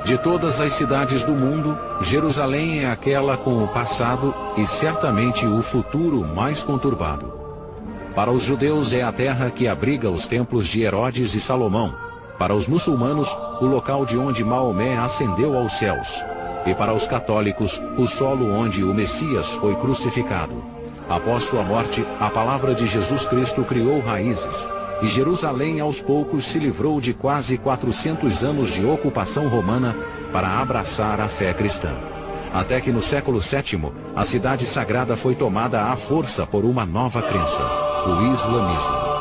De todas as cidades do mundo, Jerusalém é aquela com o passado e certamente o futuro mais conturbado. Para os judeus é a terra que abriga os templos de Herodes e Salomão. Para os muçulmanos, o local de onde Maomé ascendeu aos céus. E para os católicos, o solo onde o Messias foi crucificado. Após sua morte, a palavra de Jesus Cristo criou raízes. E Jerusalém aos poucos se livrou de quase 400 anos de ocupação romana para abraçar a fé cristã. Até que no século VII, a cidade sagrada foi tomada à força por uma nova crença, o islamismo.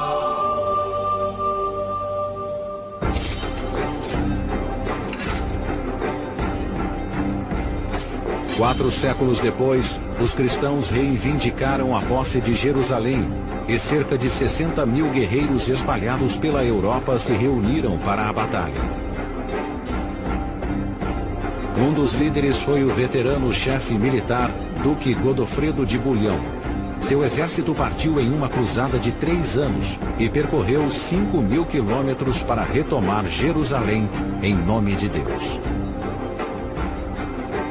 Quatro séculos depois, os cristãos reivindicaram a posse de Jerusalém e cerca de 60 mil guerreiros espalhados pela Europa se reuniram para a batalha. Um dos líderes foi o veterano chefe militar, Duque Godofredo de Bouillon. Seu exército partiu em uma cruzada de 3 anos e percorreu 5.000 quilômetros para retomar Jerusalém em nome de Deus.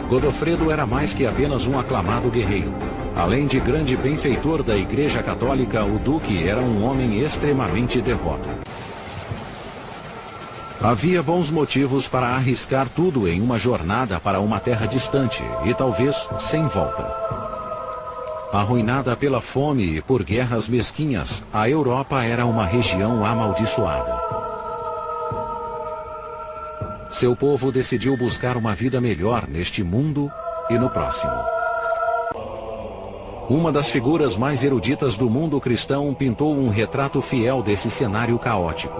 Godofredo era mais que apenas um aclamado guerreiro. Além de grande benfeitor da Igreja Católica, o Duque era um homem extremamente devoto. Havia bons motivos para arriscar tudo em uma jornada para uma terra distante e talvez sem volta. Arruinada pela fome e por guerras mesquinhas, a Europa era uma região amaldiçoada. Seu povo decidiu buscar uma vida melhor neste mundo e no próximo. Uma das figuras mais eruditas do mundo cristão pintou um retrato fiel desse cenário caótico.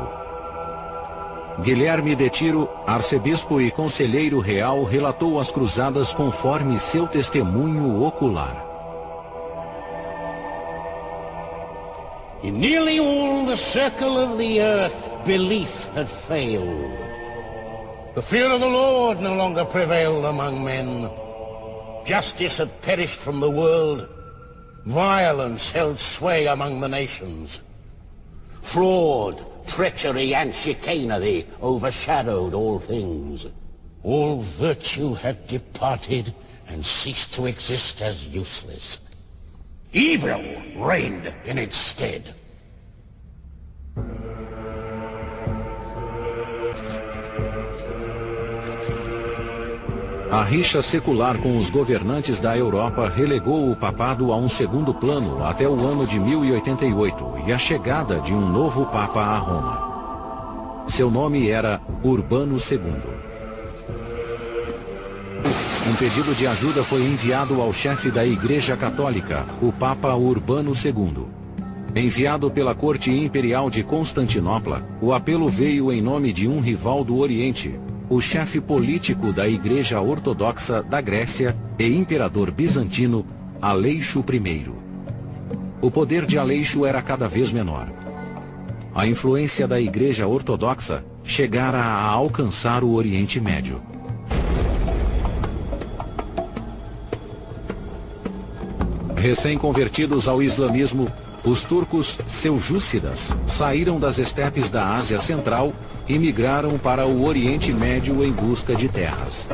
Guilherme de Tiro, arcebispo e conselheiro real, relatou as cruzadas conforme seu testemunho ocular. In nearly all the circle of the earth, belief had failed. The fear of the Lord no longer prevailed among men. Justice had perished from the world. Violence held sway among the nations. Fraud, treachery, and chicanery overshadowed all things. All virtue had departed and ceased to exist as useless. Evil reigned in its stead. A rixa secular com os governantes da Europa relegou o papado a um segundo plano até o ano de 1088 e a chegada de um novo papa a Roma. Seu nome era Urbano II. Um pedido de ajuda foi enviado ao chefe da Igreja Católica, o Papa Urbano II. Enviado pela Corte Imperial de Constantinopla, o apelo veio em nome de um rival do Oriente, o chefe político da Igreja Ortodoxa da Grécia e imperador bizantino, Aleixo I. O poder de Aleixo era cada vez menor. A influência da Igreja Ortodoxa chegara a alcançar o Oriente Médio. Recém-convertidos ao islamismo, os turcos seljúcidas saíram das estepes da Ásia Central e migraram para o Oriente Médio em busca de terras.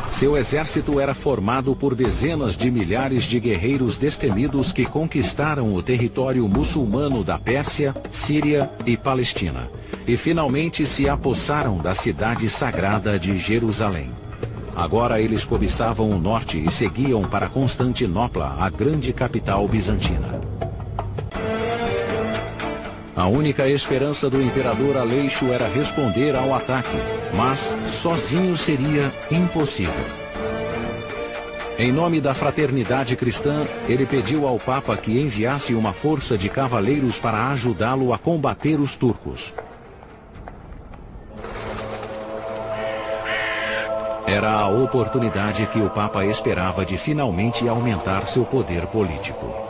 Seu exército era formado por dezenas de milhares de guerreiros destemidos que conquistaram o território muçulmano da Pérsia, Síria e Palestina, e finalmente se apossaram da cidade sagrada de Jerusalém. Agora eles cobiçavam o norte e seguiam para Constantinopla, a grande capital bizantina. A única esperança do imperador Aleixo era responder ao ataque, mas sozinho seria impossível. Em nome da fraternidade cristã, ele pediu ao Papa que enviasse uma força de cavaleiros para ajudá-lo a combater os turcos. Era a oportunidade que o Papa esperava de finalmente aumentar seu poder político.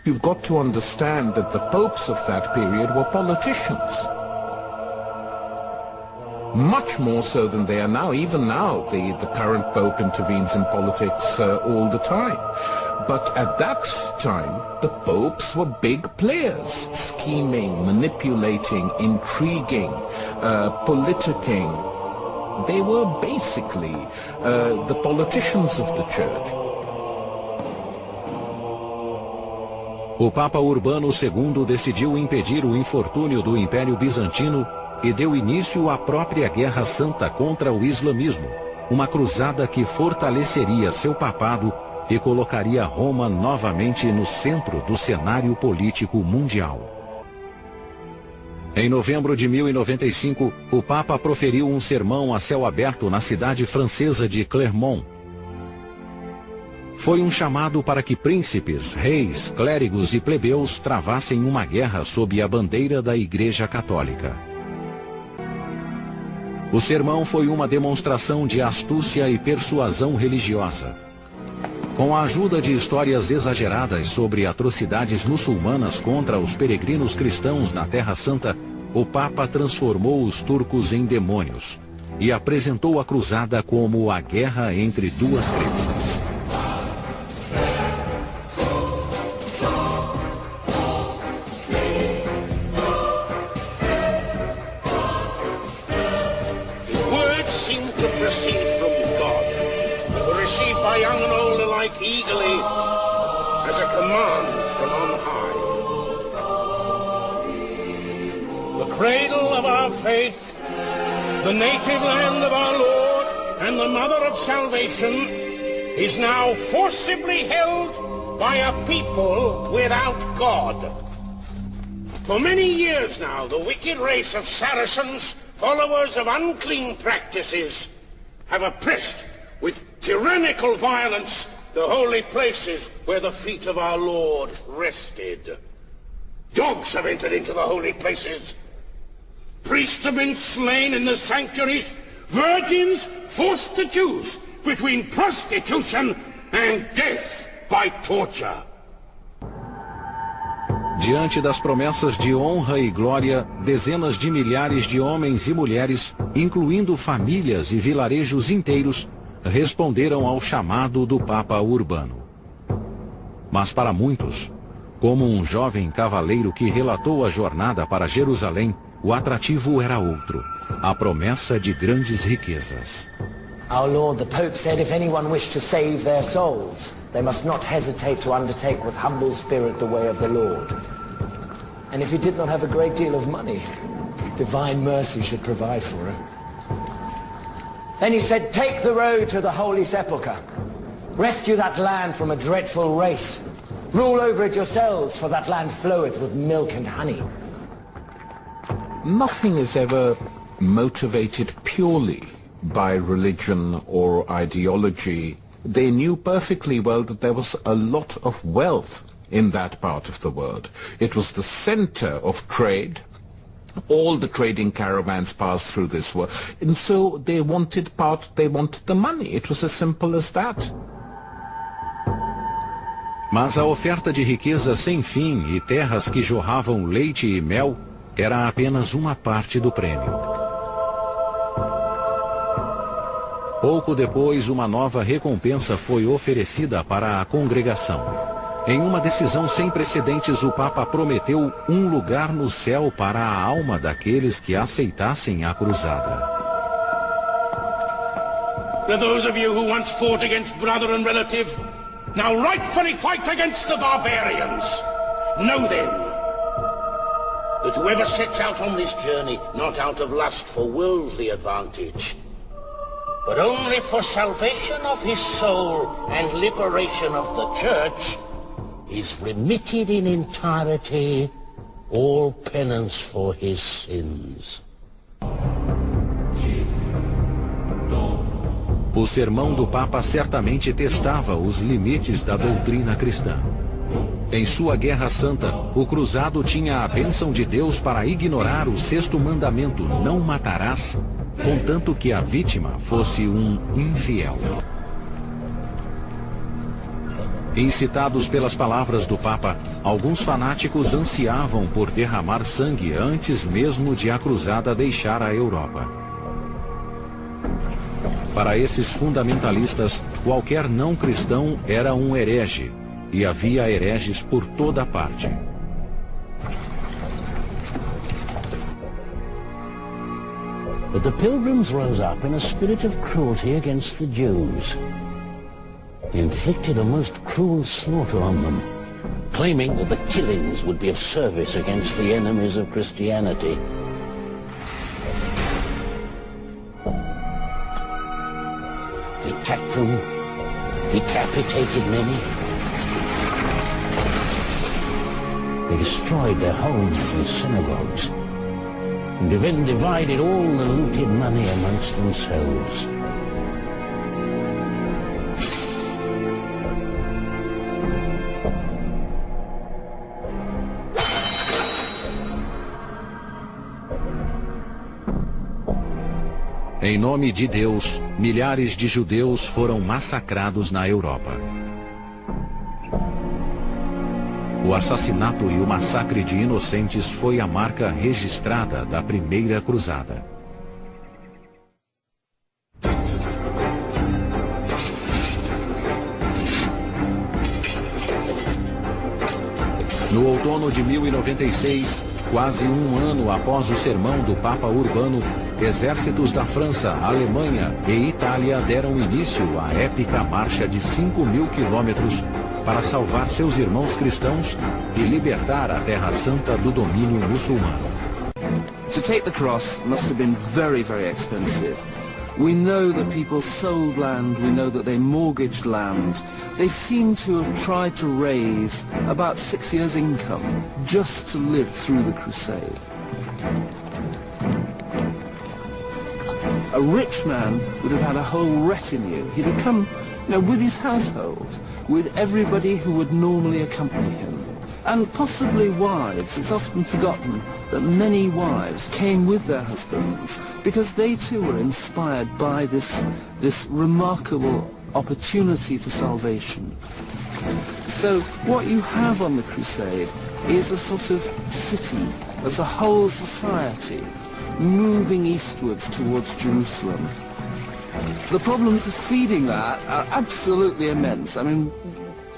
You've got to understand that the popes of that period were politicians. Much more so than they are now. Even now, the current pope intervenes in politics all the time. But at that time, the popes were big players, scheming, manipulating, intriguing, politicking. They were basically the politicians of the church. O Papa Urbano II decidiu impedir o infortúnio do Império Bizantino e deu início à própria Guerra Santa contra o islamismo, uma cruzada que fortaleceria seu papado e colocaria Roma novamente no centro do cenário político mundial. Em novembro de 1095, o Papa proferiu um sermão a céu aberto na cidade francesa de Clermont. Foi um chamado para que príncipes, reis, clérigos e plebeus travassem uma guerra sob a bandeira da Igreja Católica. O sermão foi uma demonstração de astúcia e persuasão religiosa. Com a ajuda de histórias exageradas sobre atrocidades muçulmanas contra os peregrinos cristãos na Terra Santa, o Papa transformou os turcos em demônios e apresentou a cruzada como a guerra entre duas crenças. His words seem to proceed from God, were received by young and old alike eagerly as a command from on high. The cradle of our faith, the native land of our Lord, and the mother of salvation, is now forcibly held by a people without God. For many years now, the wicked race of Saracens, followers of unclean practices, have oppressed with tyrannical violence the holy places where the feet of our Lord rested. Dogs have entered into the holy places. Priests have been slain in the sanctuaries. Virgins forced to choose between prostitution and death by torture. Diante das promessas de honra e glória, dezenas de milhares de homens e mulheres, incluindo famílias e vilarejos inteiros, responderam ao chamado do Papa Urbano. Mas para muitos, como um jovem cavaleiro que relatou a jornada para Jerusalém, o atrativo era outro, a promessa de grandes riquezas. Our Lord, the Pope, said if anyone wished to save their souls, they must not hesitate to undertake with humble spirit the way of the Lord. And if he did not have a great deal of money, divine mercy should provide for it. Then he said, take the road to the Holy Sepulchre. Rescue that land from a dreadful race. Rule over it yourselves, for that land floweth with milk and honey. Nothing is ever motivated purely by religion or ideology. They knew perfectly well that there was a lot of wealth in that part of the world. It was the center of trade. All the trading caravans passed through this world. And so they wanted the money. It was as simple as that. Mas a oferta de riqueza sem fim e terras que jorravam leite e mel era apenas uma parte do prêmio. Pouco depois, uma nova recompensa foi oferecida para a congregação. Em uma decisão sem precedentes, o Papa prometeu um lugar no céu para a alma daqueles que aceitassem a cruzada. For those of you who once fought against brother and relative, now rightfully fight against the barbarians. Know then, that whoever sets out on this journey, not out of lust for worldly advantage, but only for salvation of his soul and liberation of the church, is remitted in entirety all penance for his sins. O sermão do Papa certamente testava os limites da doutrina cristã. Em sua Guerra Santa, o cruzado tinha a bênção de Deus para ignorar o sexto mandamento, não matarás, contanto que a vítima fosse um infiel. Incitados pelas palavras do Papa, alguns fanáticos ansiavam por derramar sangue antes mesmo de a cruzada deixar a Europa. Para esses fundamentalistas, qualquer não cristão era um herege, e havia hereges por toda parte. But the Pilgrims rose up in a spirit of cruelty against the Jews. They inflicted a most cruel slaughter on them, claiming that the killings would be of service against the enemies of Christianity. They attacked them, decapitated many. They destroyed their homes and synagogues, and even divided all the looted money amongst themselves. Em nome de Deus, milhares de judeus foram massacrados na Europa. O assassinato e o massacre de inocentes foi a marca registrada da Primeira Cruzada. No outono de 1096, quase um ano após o sermão do Papa Urbano, exércitos da França, Alemanha e Itália deram início à épica marcha de 5.000 quilômetros para salvar seus irmãos cristãos e libertar a Terra Santa do domínio muçulmano. To take the cross must have been very, very expensive. We know that people sold land, we know that they mortgaged land. They seem to have tried to raise about 6 years' income just to live through the crusade. A rich man would have had a whole retinue. He'd have come, with his household, with everybody who would normally accompany him. And possibly wives. It's often forgotten that many wives came with their husbands because they too were inspired by this remarkable opportunity for salvation. So what you have on the crusade is a sort of city, as a whole society, moving eastwards towards Jerusalem. The problems of feeding that are absolutely immense. I mean,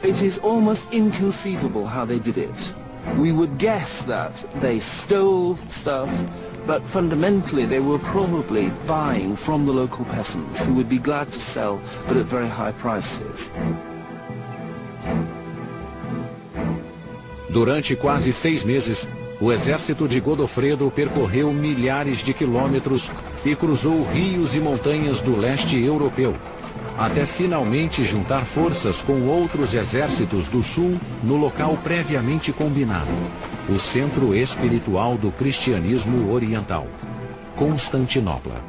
it is almost inconceivable how they did it. We would guess that they stole stuff, but fundamentally they were probably buying from the local peasants who would be glad to sell, but at very high prices. Durante quase 6 meses, o exército de Godofredo percorreu milhares de quilômetros e cruzou rios e montanhas do leste europeu, até finalmente juntar forças com outros exércitos do sul no local previamente combinado, o centro espiritual do cristianismo oriental, Constantinopla.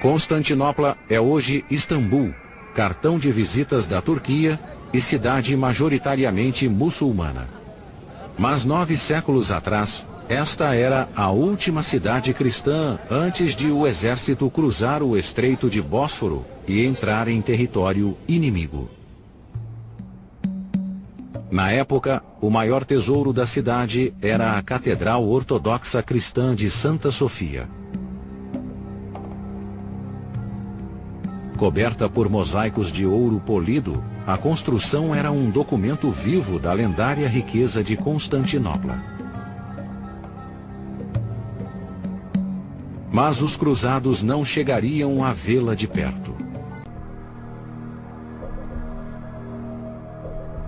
Constantinopla é hoje Istambul, cartão de visitas da Turquia e cidade majoritariamente muçulmana. Mas 9 séculos atrás, esta era a última cidade cristã antes de o exército cruzar o Estreito de Bósforo e entrar em território inimigo. Na época, o maior tesouro da cidade era a Catedral Ortodoxa Cristã de Santa Sofia. Coberta por mosaicos de ouro polido, a construção era um documento vivo da lendária riqueza de Constantinopla. Mas os cruzados não chegariam a vê-la de perto.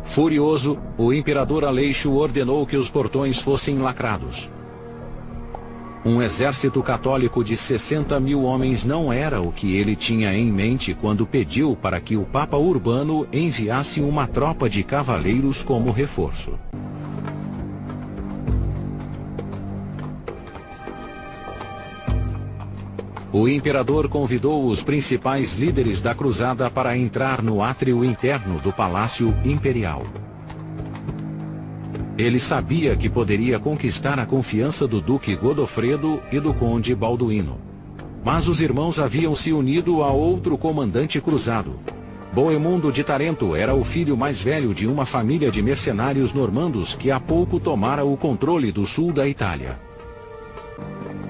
Furioso, o imperador Aleixo ordenou que os portões fossem lacrados. Um exército católico de 60.000 homens não era o que ele tinha em mente quando pediu para que o Papa Urbano enviasse uma tropa de cavaleiros como reforço. O imperador convidou os principais líderes da cruzada para entrar no átrio interno do Palácio Imperial. Ele sabia que poderia conquistar a confiança do Duque Godofredo e do Conde Balduíno. Mas os irmãos haviam se unido a outro comandante cruzado. Boemundo de Tarento era o filho mais velho de uma família de mercenários normandos que há pouco tomara o controle do sul da Itália.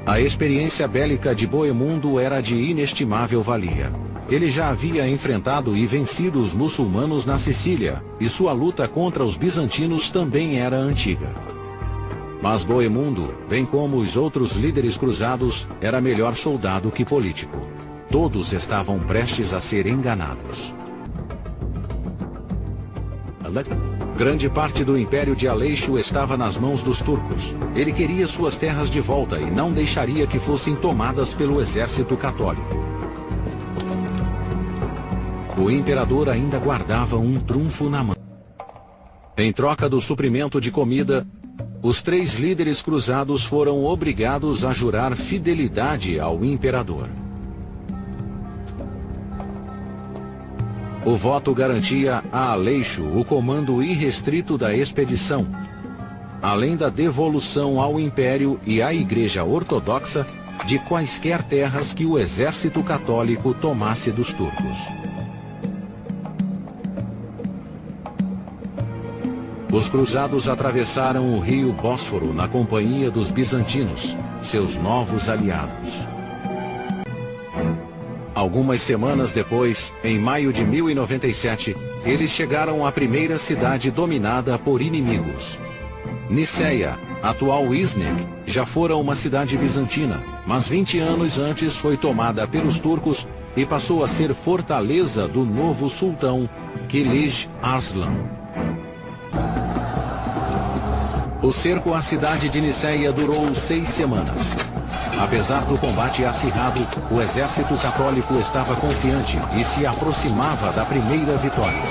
A experiência bélica de Boemundo era de inestimável valia. Ele já havia enfrentado e vencido os muçulmanos na Sicília, e sua luta contra os bizantinos também era antiga. Mas Bohemundo, bem como os outros líderes cruzados, era melhor soldado que político. Todos estavam prestes a ser enganados. Grande parte do Império de Aleixo estava nas mãos dos turcos. Ele queria suas terras de volta e não deixaria que fossem tomadas pelo exército católico. O imperador ainda guardava um trunfo na mão. Em troca do suprimento de comida, os 3 líderes cruzados foram obrigados a jurar fidelidade ao imperador. O voto garantia a Aleixo o comando irrestrito da expedição, além da devolução ao Império e à Igreja Ortodoxa de quaisquer terras que o exército católico tomasse dos turcos. Os cruzados atravessaram o rio Bósforo na companhia dos bizantinos, seus novos aliados. Algumas semanas depois, em maio de 1097, eles chegaram à primeira cidade dominada por inimigos. Niceia, atual Iznik, já fora uma cidade bizantina, mas 20 anos antes foi tomada pelos turcos e passou a ser fortaleza do novo sultão, Kilij Arslan. O cerco à cidade de Niceia durou 6 semanas. Apesar do combate acirrado, o exército católico estava confiante e se aproximava da primeira vitória.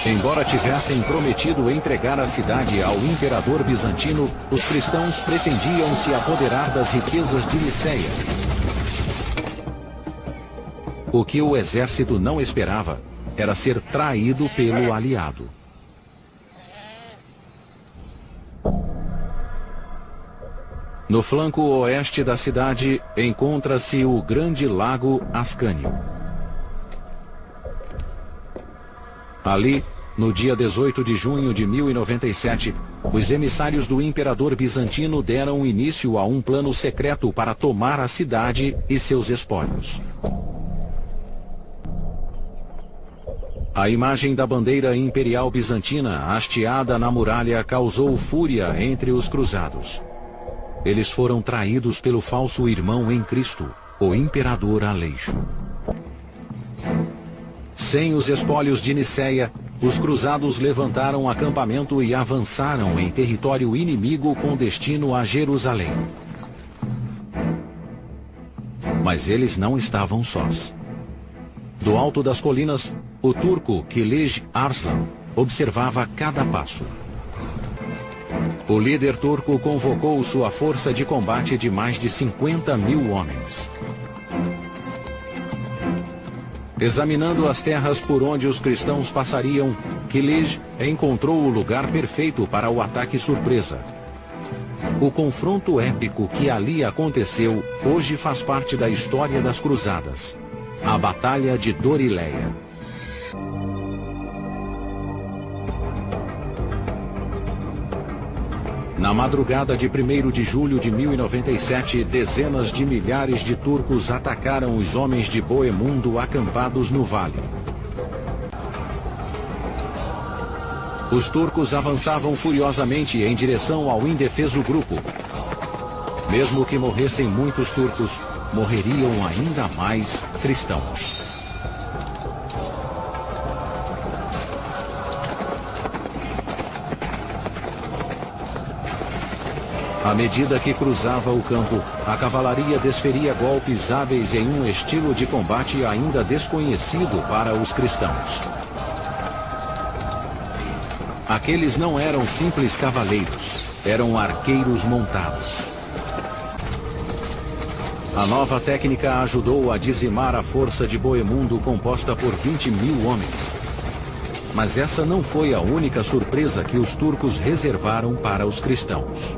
Embora tivessem prometido entregar a cidade ao imperador bizantino, os cristãos pretendiam se apoderar das riquezas de Niceia. O que o exército não esperava era ser traído pelo aliado. No flanco oeste da cidade encontra-se o grande lago Ascânio. Ali, no dia 18 de junho de 1097, os emissários do imperador bizantino deram início a um plano secreto para tomar a cidade e seus espólios. A imagem da bandeira imperial bizantina hasteada na muralha causou fúria entre os cruzados. Eles foram traídos pelo falso irmão em Cristo, o imperador Aleixo. Sem os espólios de Niceia, os cruzados levantaram acampamento e avançaram em território inimigo com destino a Jerusalém. Mas eles não estavam sós. Do alto das colinas, o turco Kilij Arslan observava cada passo. O líder turco convocou sua força de combate de mais de 50.000 homens. Examinando as terras por onde os cristãos passariam, Kilij encontrou o lugar perfeito para o ataque surpresa. O confronto épico que ali aconteceu hoje faz parte da história das cruzadas. A Batalha de Dorileia. Na madrugada de 1º de julho de 1097, dezenas de milhares de turcos atacaram os homens de Bohemundo acampados no vale. Os turcos avançavam furiosamente em direção ao indefeso grupo. Mesmo que morressem muitos turcos, morreriam ainda mais cristãos. À medida que cruzava o campo, a cavalaria desferia golpes hábeis em um estilo de combate ainda desconhecido para os cristãos. Aqueles não eram simples cavaleiros, eram arqueiros montados. A nova técnica ajudou a dizimar a força de Bohemundo composta por 20.000 homens. Mas essa não foi a única surpresa que os turcos reservaram para os cristãos.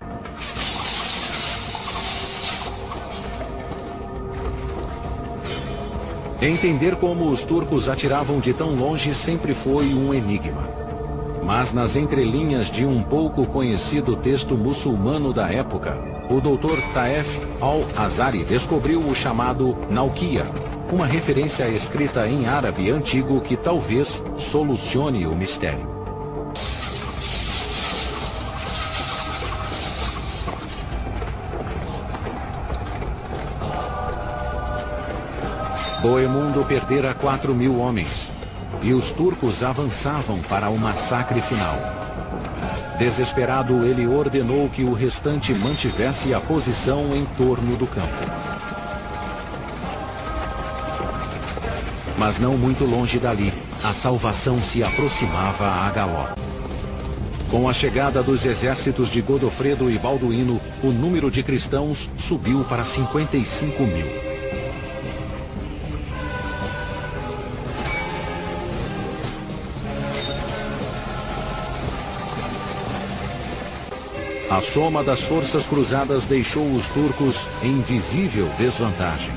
Entender como os turcos atiravam de tão longe sempre foi um enigma. Mas nas entrelinhas de um pouco conhecido texto muçulmano da época, o Dr. Taef al-Azari descobriu o chamado Naukia, uma referência escrita em árabe antigo que talvez solucione o mistério. Bohemundo perdera 4.000 homens, e os turcos avançavam para o massacre final. Desesperado, ele ordenou que o restante mantivesse a posição em torno do campo. Mas não muito longe dali, a salvação se aproximava a galope. Com a chegada dos exércitos de Godofredo e Balduíno, o número de cristãos subiu para 55.000. A soma das forças cruzadas deixou os turcos em visível desvantagem.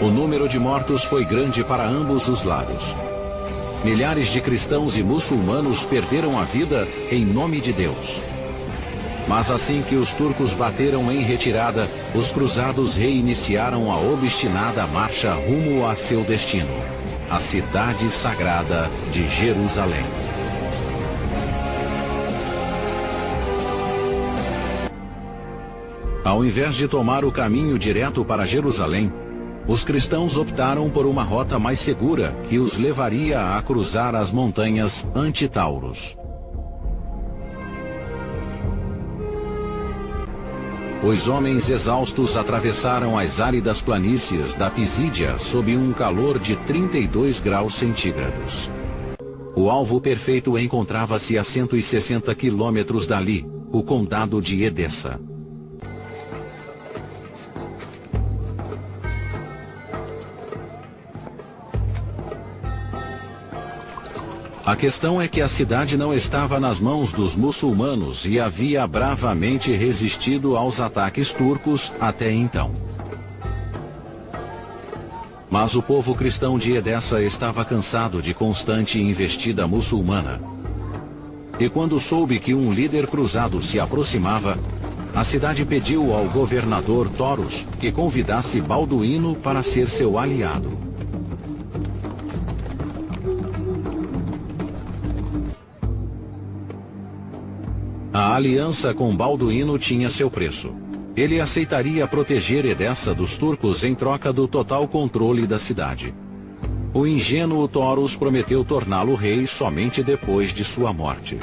O número de mortos foi grande para ambos os lados. Milhares de cristãos e muçulmanos perderam a vida em nome de Deus. Mas assim que os turcos bateram em retirada, os cruzados reiniciaram a obstinada marcha rumo a seu destino, a cidade sagrada de Jerusalém. Ao invés de tomar o caminho direto para Jerusalém, os cristãos optaram por uma rota mais segura que os levaria a cruzar as montanhas Antitauros. Os homens exaustos atravessaram as áridas planícies da Pisídia sob um calor de 32 graus centígrados. O alvo perfeito encontrava-se a 160 quilômetros dali, o condado de Edessa. A questão é que a cidade não estava nas mãos dos muçulmanos e havia bravamente resistido aos ataques turcos até então. Mas o povo cristão de Edessa estava cansado de constante investida muçulmana. E quando soube que um líder cruzado se aproximava, a cidade pediu ao governador Toros que convidasse Balduíno para ser seu aliado. A aliança com Balduíno tinha seu preço. Ele aceitaria proteger Edessa dos turcos em troca do total controle da cidade. O ingênuo Toros prometeu torná-lo rei somente depois de sua morte.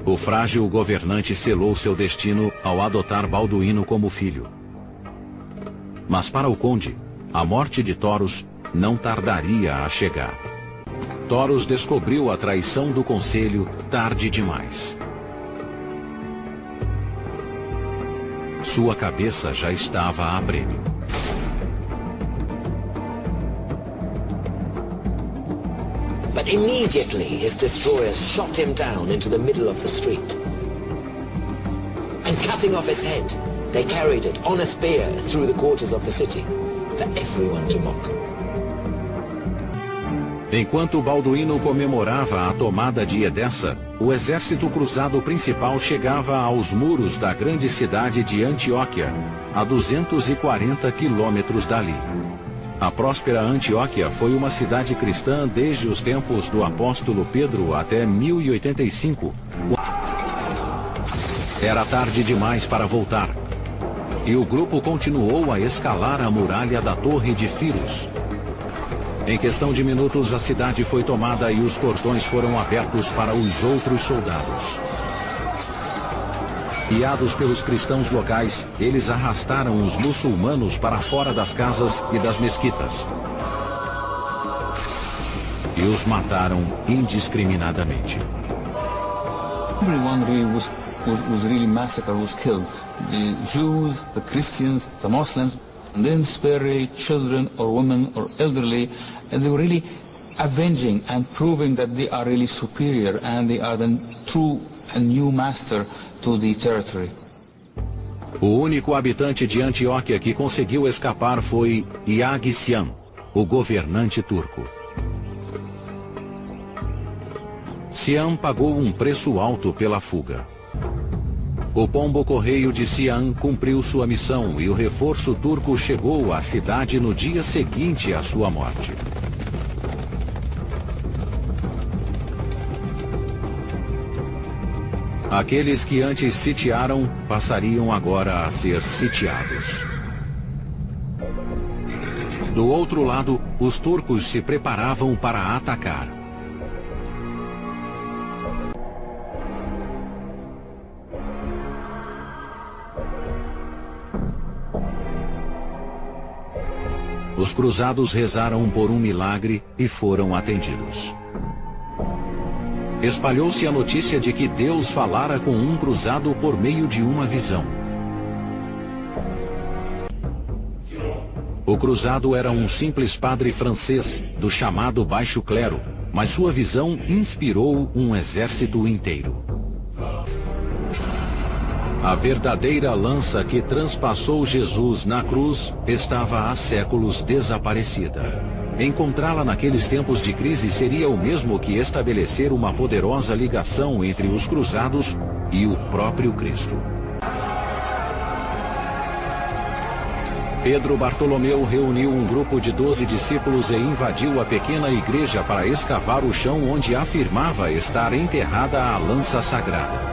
O frágil governante selou seu destino ao adotar Balduíno como filho. Mas para o conde, a morte de Toros não tardaria a chegar. Toros descobriu a traição do conselho tarde demais. Sua cabeça já estava a prêmio. But immediately his destroyers shot him down into the middle of the street. And cutting off his head, they carried it on a spear through the quarters of the city for everyone to mock. Enquanto Balduíno comemorava a tomada de Edessa, o exército cruzado principal chegava aos muros da grande cidade de Antioquia, a 240 quilômetros dali. A próspera Antioquia foi uma cidade cristã desde os tempos do apóstolo Pedro até 1085. Era tarde demais para voltar, e o grupo continuou a escalar a muralha da Torre de Filos. Em questão de minutos, a cidade foi tomada e os portões foram abertos para os outros soldados. Guiados pelos cristãos locais, eles arrastaram os muçulmanos para fora das casas e das mesquitas. E e os mataram indiscriminadamente. Everyone really was really massacred, was killed. The Jews, the Christians, the Muslims, and then spare children or women or elderly, and they were really avenging and proving that they are really superior and they are the true and new master to the territory. O único habitante de Antioquia que conseguiu escapar foi Iaguissian, o governante turco. Siam pagou um preço alto pela fuga. O pombo-correio de Siam cumpriu sua missão e o reforço turco chegou à cidade no dia seguinte à sua morte. Aqueles que antes sitiaram passariam agora a ser sitiados. Do outro lado, os turcos se preparavam para atacar. Os cruzados rezaram por um milagre e foram atendidos. Espalhou-se a notícia de que Deus falara com um cruzado por meio de uma visão. O cruzado era um simples padre francês, do chamado baixo clero, mas sua visão inspirou um exército inteiro. A verdadeira lança que transpassou Jesus na cruz estava há séculos desaparecida. Encontrá-la naqueles tempos de crise seria o mesmo que estabelecer uma poderosa ligação entre os cruzados e o próprio Cristo. Pedro Bartolomeu reuniu um grupo de 12 discípulos e invadiu a pequena igreja para escavar o chão onde afirmava estar enterrada a lança sagrada.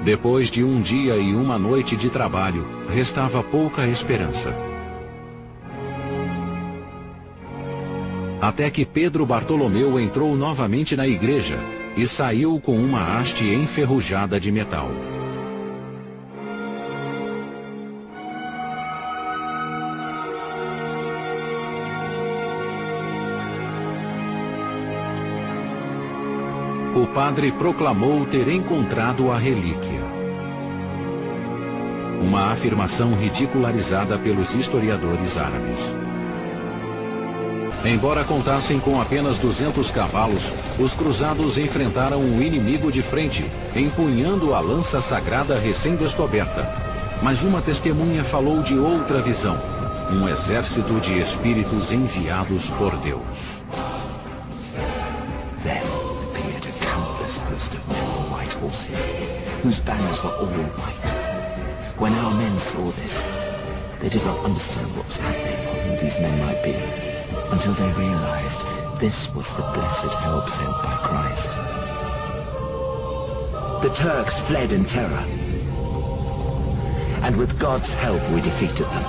Depois de um dia e uma noite de trabalho, restava pouca esperança. Até que Pedro Bartolomeu entrou novamente na igreja e saiu com uma haste enferrujada de metal. O padre proclamou ter encontrado a relíquia. Uma afirmação ridicularizada pelos historiadores árabes. Embora contassem com apenas 200 cavalos, os cruzados enfrentaram o inimigo de frente, empunhando a lança sagrada recém-descoberta. Mas uma testemunha falou de outra visão, um exército de espíritos enviados por Deus. Host of men on white horses, whose banners were all white. When our men saw this, they did not understand what was happening or who these men might be, until they realized this was the blessed help sent by Christ. The Turks fled in terror, and with God's help we defeated them.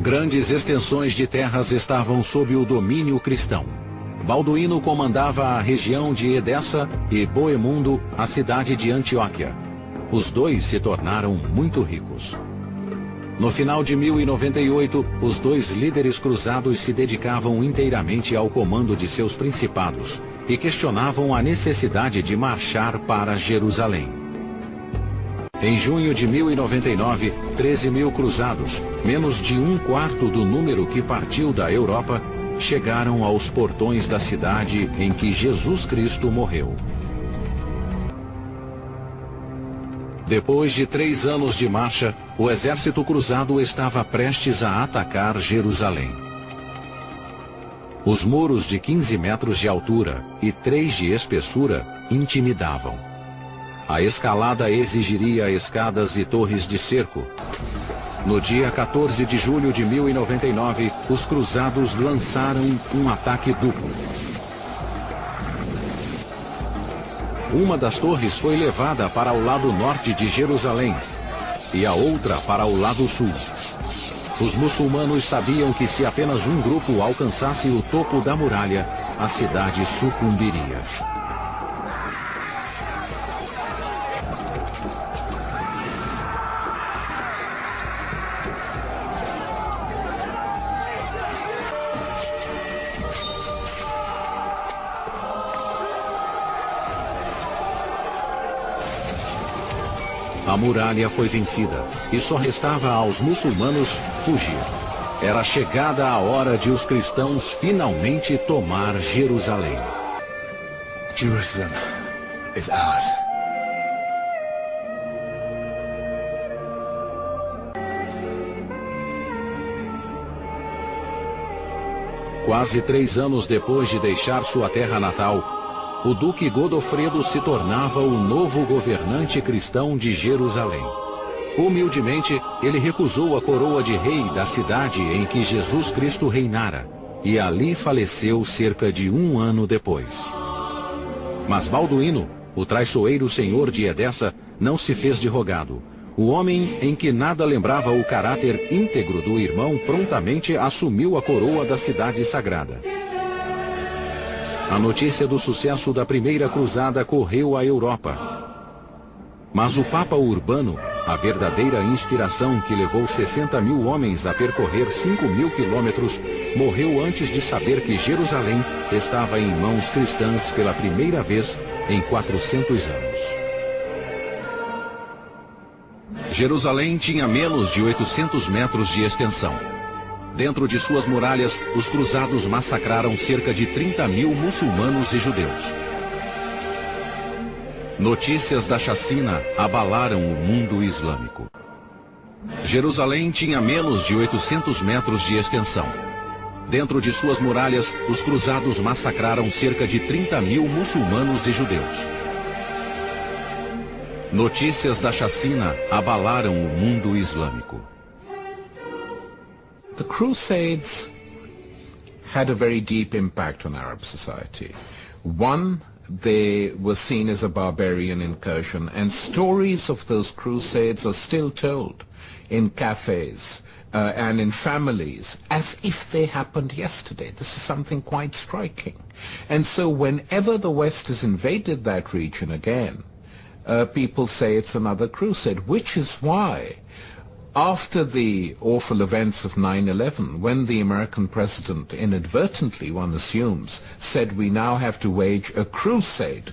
Grandes extensões de terras estavam sob o domínio cristão. Balduíno comandava a região de Edessa e Boemundo a cidade de Antioquia. Os dois se tornaram muito ricos. No final de 1098, os dois líderes cruzados se dedicavam inteiramente ao comando de seus principados e questionavam a necessidade de marchar para Jerusalém. Em junho de 1099, 13 mil cruzados, menos de um quarto do número que partiu da Europa, chegaram aos portões da cidade em que Jesus Cristo morreu. Depois de 3 anos de marcha, o exército cruzado estava prestes a atacar Jerusalém. Os muros de 15 metros de altura e 3 de espessura intimidavam. A escalada exigiria escadas e torres de cerco. No dia 14 de julho de 1099, os cruzados lançaram um ataque duplo. Uma das torres foi levada para o lado norte de Jerusalém e a outra para o lado sul. Os muçulmanos sabiam que se apenas um grupo alcançasse o topo da muralha, a cidade sucumbiria. A muralha foi vencida e só restava aos muçulmanos fugir. Era chegada a hora de os cristãos finalmente tomar Jerusalém. Jerusalem is ours. Quase 3 anos depois de deixar sua terra natal, o Duque Godofredo se tornava o novo governante cristão de Jerusalém. Humildemente, ele recusou a coroa de rei da cidade em que Jesus Cristo reinara, e ali faleceu cerca de 1 ano depois. Mas Balduíno, o traiçoeiro senhor de Edessa, não se fez de rogado. O homem em que nada lembrava o caráter íntegro do irmão prontamente assumiu a coroa da cidade sagrada. A notícia do sucesso da primeira cruzada correu à Europa. Mas o Papa Urbano, a verdadeira inspiração que levou 60.000 homens a percorrer 5.000 quilômetros, morreu antes de saber que Jerusalém estava em mãos cristãs pela primeira vez em 400 anos. Jerusalém tinha menos de 800 metros de extensão. Dentro de suas muralhas, os cruzados massacraram cerca de 30.000 muçulmanos e judeus. Notícias da chacina abalaram o mundo islâmico. Jerusalém tinha menos de 800 metros de extensão. Dentro de suas muralhas, os cruzados massacraram cerca de 30.000 muçulmanos e judeus. Notícias da chacina abalaram o mundo islâmico. The Crusades had a very deep impact on Arab society. One, they were seen as a barbarian incursion, and stories of those crusades are still told in cafes and in families as if they happened yesterday. This is something quite striking. And so whenever the West has invaded that region again, people say it's another crusade, which is why after the awful events of 9/11, when the American president inadvertently, one assumes, said we now have to wage a crusade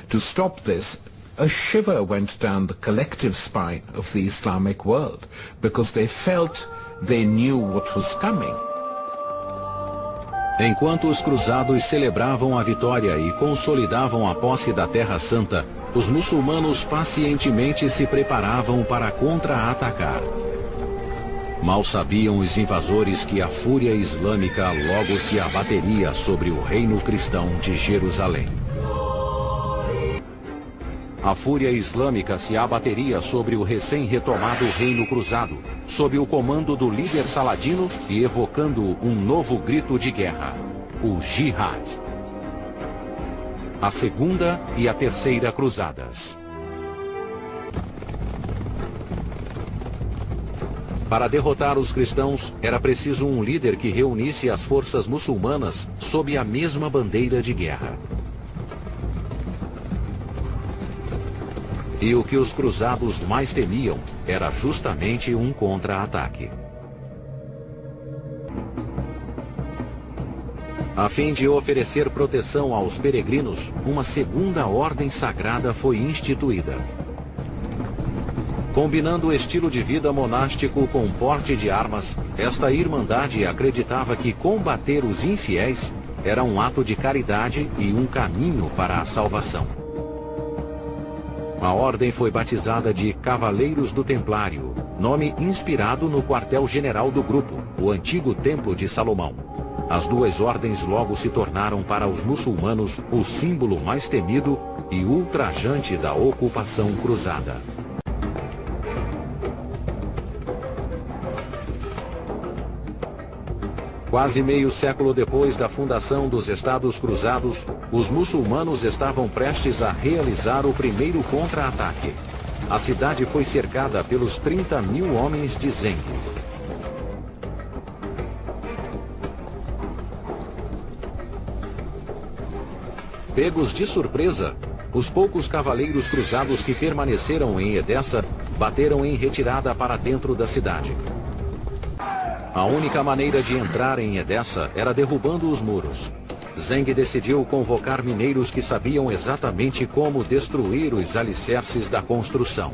to stop this, a shiver went down the collective spine of the Islamic world, because they felt they knew what was coming. Enquanto os cruzados celebravam a vitória e consolidavam a posse da Terra Santa, os muçulmanos pacientemente se preparavam para contra-atacar. Mal sabiam os invasores que a fúria islâmica logo se abateria sobre o reino cristão de Jerusalém. A fúria islâmica se abateria sobre o recém-retomado reino cruzado, sob o comando do líder Saladino e evocando um novo grito de guerra, o Jihad. A segunda e a terceira cruzadas. Para derrotar os cristãos, era preciso um líder que reunisse as forças muçulmanas sob a mesma bandeira de guerra. E o que os cruzados mais temiam era justamente um contra-ataque. A fim de oferecer proteção aos peregrinos, uma segunda ordem sagrada foi instituída. Combinando o estilo de vida monástico com porte de armas, esta irmandade acreditava que combater os infiéis era um ato de caridade e um caminho para a salvação. A ordem foi batizada de Cavaleiros do Templário, nome inspirado no quartel-general do grupo, o antigo Templo de Salomão. As duas ordens logo se tornaram para os muçulmanos o símbolo mais temido e ultrajante da ocupação cruzada. Quase meio século depois da fundação dos Estados Cruzados, os muçulmanos estavam prestes a realizar o primeiro contra-ataque. A cidade foi cercada pelos 30.000 homens de Zeng. Pegos de surpresa, os poucos cavaleiros cruzados que permaneceram em Edessa bateram em retirada para dentro da cidade. A única maneira de entrar em Edessa era derrubando os muros. Zeng decidiu convocar mineiros que sabiam exatamente como destruir os alicerces da construção.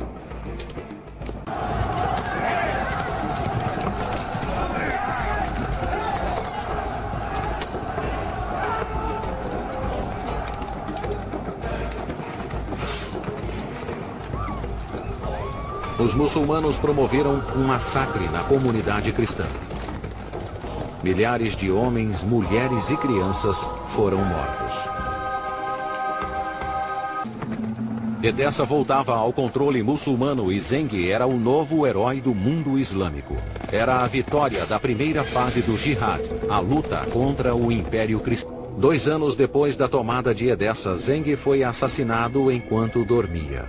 os muçulmanos promoveram um massacre na comunidade cristã. Milhares de homens, mulheres e crianças foram mortos. Edessa voltava ao controle muçulmano e Zenghi era o novo herói do mundo islâmico. Era a vitória da primeira fase do Jihad, a luta contra o Império Cristão. 2 anos depois da tomada de Edessa, Zenghi foi assassinado enquanto dormia.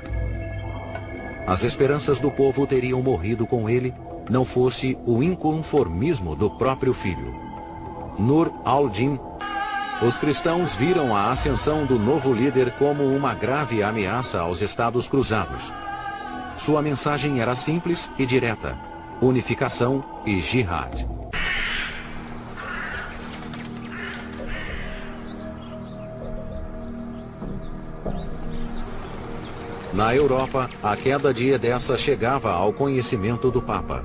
As esperanças do povo teriam morrido com ele, não fosse o inconformismo do próprio filho. Nur al-Din. Os cristãos viram a ascensão do novo líder como uma grave ameaça aos Estados Cruzados. Sua mensagem era simples e direta: unificação e jihad. Na Europa, a queda de Edessa chegava ao conhecimento do Papa.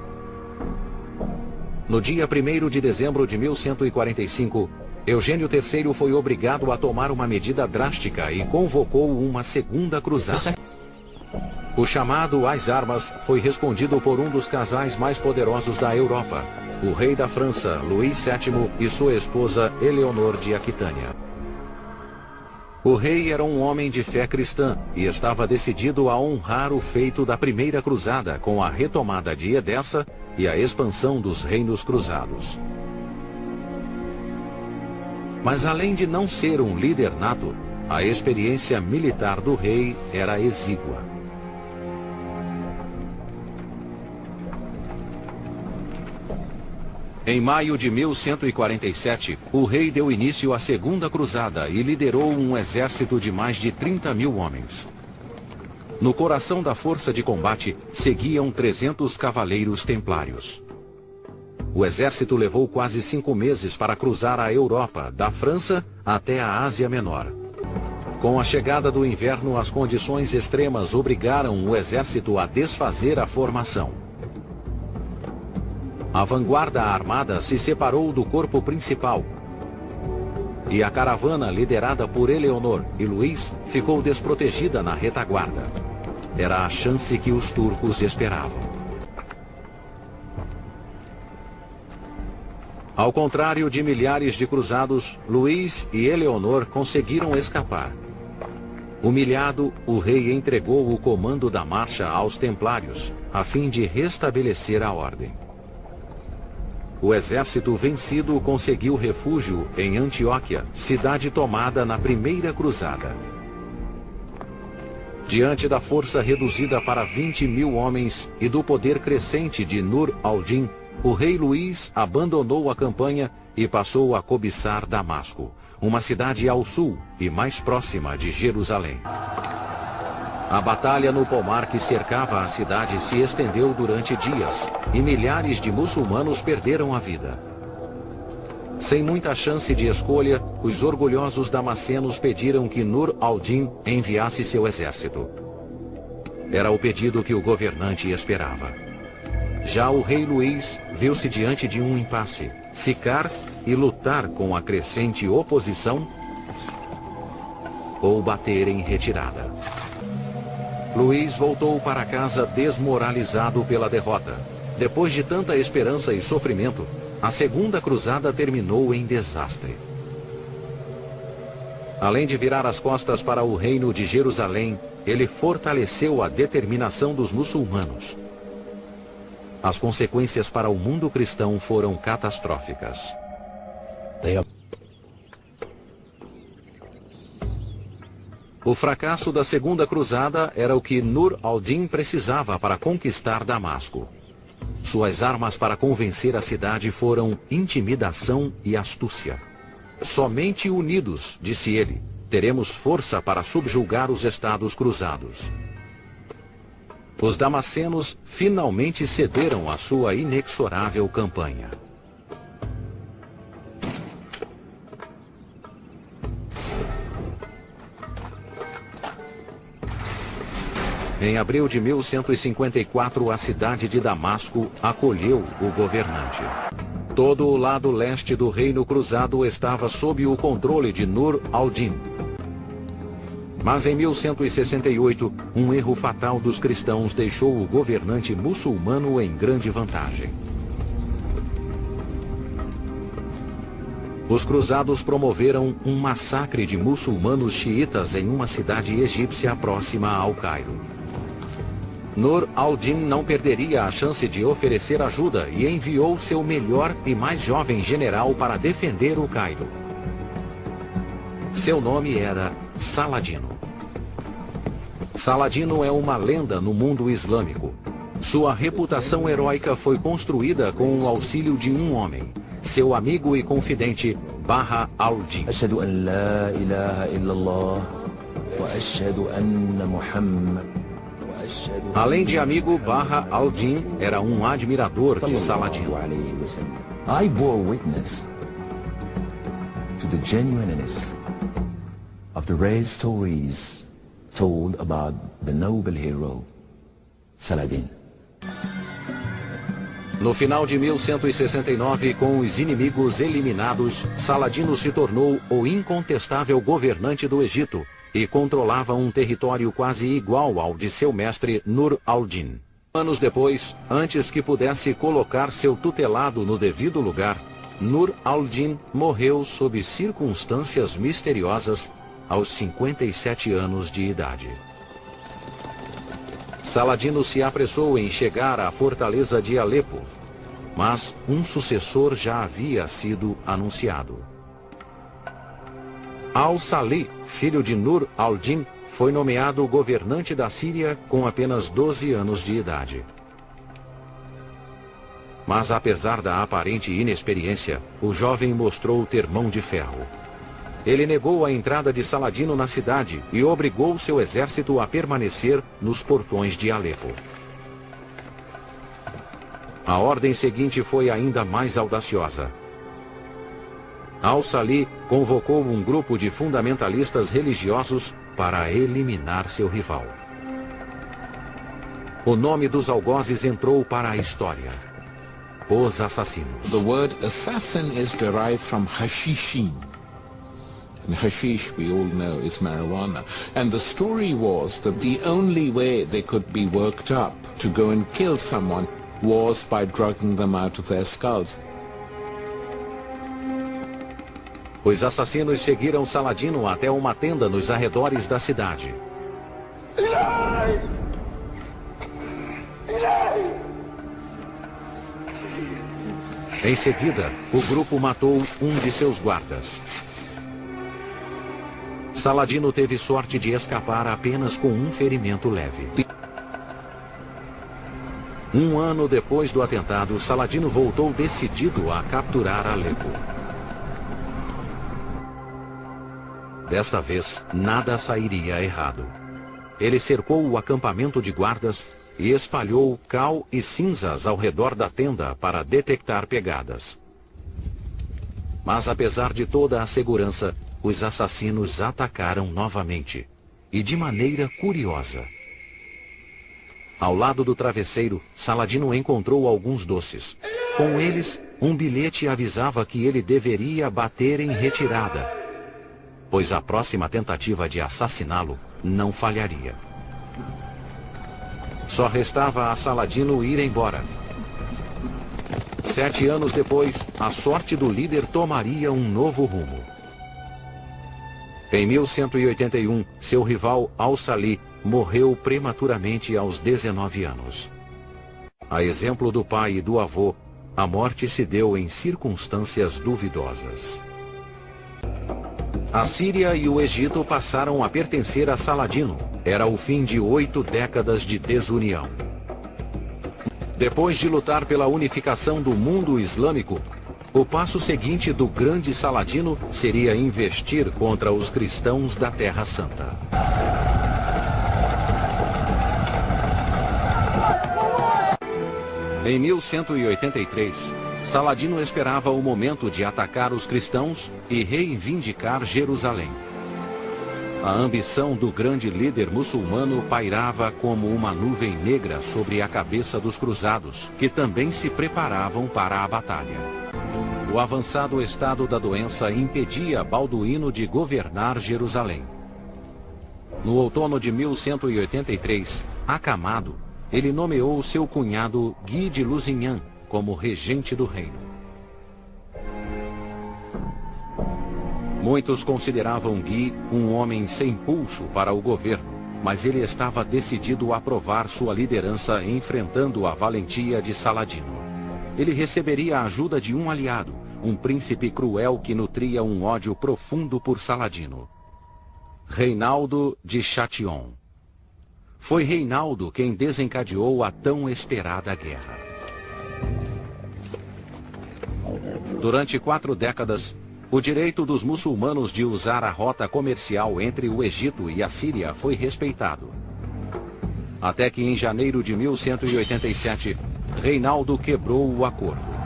No dia 1º de dezembro de 1145, Eugênio III foi obrigado a tomar uma medida drástica e convocou uma segunda cruzada. O chamado às armas foi respondido por um dos casais mais poderosos da Europa, o rei da França, Luís VII, e sua esposa Eleonor de Aquitânia. O rei era um homem de fé cristã e estava decidido a honrar o feito da primeira cruzada com a retomada de Edessa e a expansão dos reinos cruzados. Mas além de não ser um líder nato, a experiência militar do rei era exígua. Em maio de 1147, o rei deu início à Segunda Cruzada e liderou um exército de mais de 30.000 homens. No coração da força de combate seguiam 300 cavaleiros templários. O exército levou quase 5 meses para cruzar a Europa, da França até a Ásia Menor. Com a chegada do inverno, as condições extremas obrigaram o exército a desfazer a formação. A vanguarda armada se separou do corpo principal. E a caravana, liderada por Eleonor e Luís, ficou desprotegida na retaguarda. Era a chance que os turcos esperavam. Ao contrário de milhares de cruzados, Luís e Eleonor conseguiram escapar. Humilhado, o rei entregou o comando da marcha aos templários, a fim de restabelecer a ordem. O exército vencido conseguiu refúgio em Antioquia, cidade tomada na primeira cruzada. Diante da força reduzida para 20.000 homens e do poder crescente de Nur al-Din, o rei Luís abandonou a campanha e passou a cobiçar Damasco, uma cidade ao sul e mais próxima de Jerusalém. A batalha no pomar que cercava a cidade se estendeu durante dias e milhares de muçulmanos perderam a vida. Sem muita chance de escolha, os orgulhosos damascenos pediram que Nur al-Din enviasse seu exército. Era o pedido que o governante esperava. Já o rei Luís viu-se diante de um impasse: ficar e lutar com a crescente oposição ou bater em retirada. Luís voltou para casa desmoralizado pela derrota. Depois de tanta esperança e sofrimento, a Segunda Cruzada terminou em desastre. Além de virar as costas para o reino de Jerusalém, ele fortaleceu a determinação dos muçulmanos. As consequências para o mundo cristão foram catastróficas. O fracasso da Segunda Cruzada era o que Nur al-Din precisava para conquistar Damasco. Suas armas para convencer a cidade foram intimidação e astúcia. Somente unidos, disse ele, teremos força para subjugar os Estados Cruzados. Os damascenos finalmente cederam à sua inexorável campanha. Em abril de 1154, a cidade de Damasco acolheu o governante. Todo o lado leste do Reino Cruzado estava sob o controle de Nur al-Din. Mas em 1168, um erro fatal dos cristãos deixou o governante muçulmano em grande vantagem. Os cruzados promoveram um massacre de muçulmanos xiitas em uma cidade egípcia próxima ao Cairo. Nur al-Din não perderia a chance de oferecer ajuda e enviou seu melhor e mais jovem general para defender o Cairo. Seu nome era Saladino. Saladino é uma lenda no mundo islâmico. Sua reputação heróica foi construída com o auxílio de um homem, seu amigo e confidente, Baha al-Din. Além de amigo, Baha al-Din era um admirador de Saladino. I bore witness to the genuineness of the rare stories told about the noble hero Saladin. No final de 1169, com os inimigos eliminados, Saladino se tornou o incontestável governante do Egito e controlava um território quase igual ao de seu mestre Nur al-Din. Anos depois, antes que pudesse colocar seu tutelado no devido lugar, Nur al-Din morreu sob circunstâncias misteriosas aos 57 anos de idade. Saladino se apressou em chegar à fortaleza de Alepo, mas um sucessor já havia sido anunciado. Al-Salih, filho de Nur al-Din, foi nomeado governante da Síria com apenas 12 anos de idade. Mas apesar da aparente inexperiência, o jovem mostrou ter mão de ferro. Ele negou a entrada de Saladino na cidade e obrigou seu exército a permanecer nos portões de Alepo. A ordem seguinte foi ainda mais audaciosa. Al-Salih convocou um grupo de fundamentalistas religiosos para eliminar seu rival. O nome dos algozes entrou para a história: os assassinos. The word assassin is derived from hashishin. And hashish, we all know, is marijuana. And the story was that the only way they could be worked up to go and kill someone was by drugging them out of their skulls. Os assassinos seguiram Saladino até uma tenda nos arredores da cidade. Em seguida, o grupo matou um de seus guardas. Saladino teve sorte de escapar apenas com um ferimento leve. Um ano depois do atentado, Saladino voltou decidido a capturar Alepo. Desta vez, nada sairia errado. Ele cercou o acampamento de guardas e espalhou cal e cinzas ao redor da tenda para detectar pegadas. Mas apesar de toda a segurança, os assassinos atacaram novamente, e de maneira curiosa. Ao lado do travesseiro, Saladino encontrou alguns doces. Com eles, um bilhete avisava que ele deveria bater em retirada, pois a próxima tentativa de assassiná-lo não falharia. Só restava a Saladino ir embora. 7 anos depois, a sorte do líder tomaria um novo rumo. Em 1181, seu rival Al-Salih morreu prematuramente aos 19 anos. A exemplo do pai e do avô, a morte se deu em circunstâncias duvidosas. A Síria e o Egito passaram a pertencer a Saladino. Era o fim de 8 décadas de desunião. Depois de lutar pela unificação do mundo islâmico, o passo seguinte do grande Saladino seria investir contra os cristãos da Terra Santa. Em 1183, Saladino esperava o momento de atacar os cristãos e reivindicar Jerusalém. A ambição do grande líder muçulmano pairava como uma nuvem negra sobre a cabeça dos cruzados, que também se preparavam para a batalha. O avançado estado da doença impedia Balduíno de governar Jerusalém. No outono de 1183, acamado, ele nomeou seu cunhado Guy de Lusignan como regente do reino. Muitos consideravam Guy um homem sem pulso para o governo, mas ele estava decidido a provar sua liderança enfrentando a valentia de Saladino. Ele receberia a ajuda de um aliado, um príncipe cruel que nutria um ódio profundo por Saladino. Reinaldo de Châtillon. Foi Reinaldo quem desencadeou a tão esperada guerra. Durante 4 décadas, o direito dos muçulmanos de usar a rota comercial entre o Egito e a Síria foi respeitado. Até que em janeiro de 1187, Reinaldo quebrou o acordo.